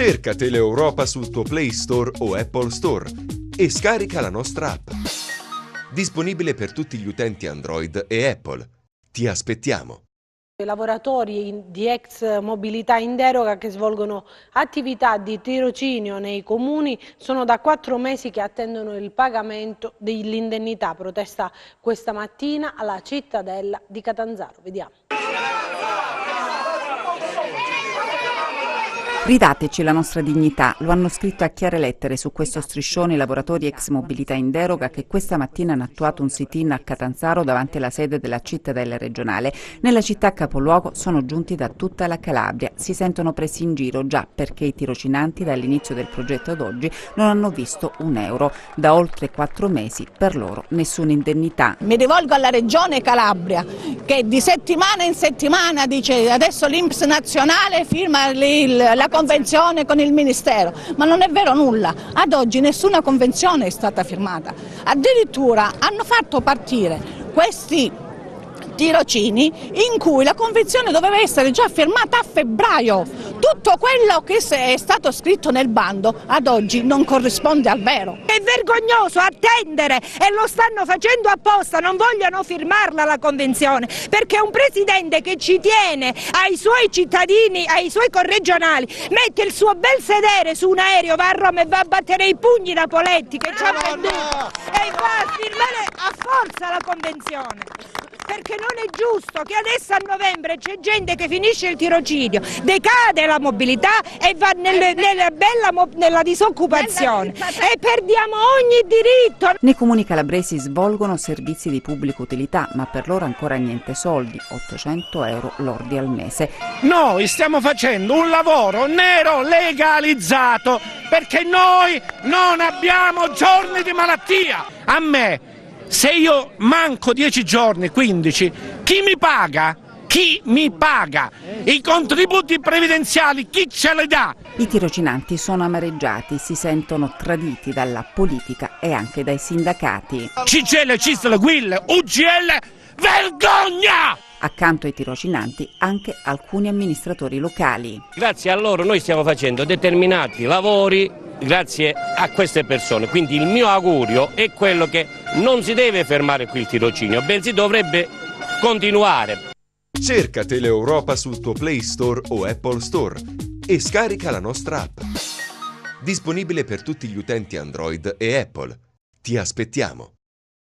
Cerca Teleeuropa sul tuo Play Store o Apple Store e scarica la nostra app. Disponibile per tutti gli utenti Android e Apple. Ti aspettiamo. I lavoratori di ex mobilità in deroga che svolgono attività di tirocinio nei comuni sono da 4 mesi che attendono il pagamento dell'indennità. Protesta questa mattina alla cittadella di Catanzaro. Vediamo. Ridateci la nostra dignità, lo hanno scritto a chiare lettere su questo striscione i lavoratori ex mobilità in deroga che questa mattina hanno attuato un sit-in a Catanzaro davanti alla sede della cittadella regionale. Nella città capoluogo sono giunti da tutta la Calabria, si sentono presi in giro già perché i tirocinanti dall'inizio del progetto ad oggi non hanno visto €1. Da oltre 4 mesi per loro nessuna indennità. Mi rivolgo alla regione Calabria che di settimana in settimana dice adesso l'INPS nazionale firma la convenzione con il Ministero, ma non è vero nulla. Ad oggi nessuna convenzione è stata firmata. Addirittura hanno fatto partire questi tirocini in cui la convenzione doveva essere già firmata a febbraio. Tutto quello che è stato scritto nel bando ad oggi non corrisponde al vero. È vergognoso attendere e lo stanno facendo apposta, non vogliono firmarla la convenzione, perché un presidente che ci tiene ai suoi cittadini, ai suoi corregionali, mette il suo bel sedere su un aereo, va a Roma e va a battere i pugni da Poletti che ci ha venduto e va a firmare a forza la convenzione. Perché non è giusto che adesso a novembre c'è gente che finisce il tirocinio, decade la mobilità e va nella disoccupazione e perdiamo ogni diritto. Nei comuni calabresi svolgono servizi di pubblica utilità, ma per loro ancora niente soldi, €800 lordi al mese. Noi stiamo facendo un lavoro nero legalizzato perché noi non abbiamo giorni di malattia. A me, se io manco 10 giorni, 15, chi mi paga? Chi mi paga? I contributi previdenziali, chi ce li dà? I tirocinanti sono amareggiati, si sentono traditi dalla politica e anche dai sindacati. CGIL, CISL, UIL, UGL, vergogna! Accanto ai tirocinanti anche alcuni amministratori locali. Grazie a loro noi stiamo facendo determinati lavori grazie a queste persone, quindi il mio augurio è quello che non si deve fermare qui il tirocinio, bensì dovrebbe continuare. Cerca Teleeuropa sul tuo Play Store o Apple Store e scarica la nostra app. Disponibile per tutti gli utenti Android e Apple. Ti aspettiamo.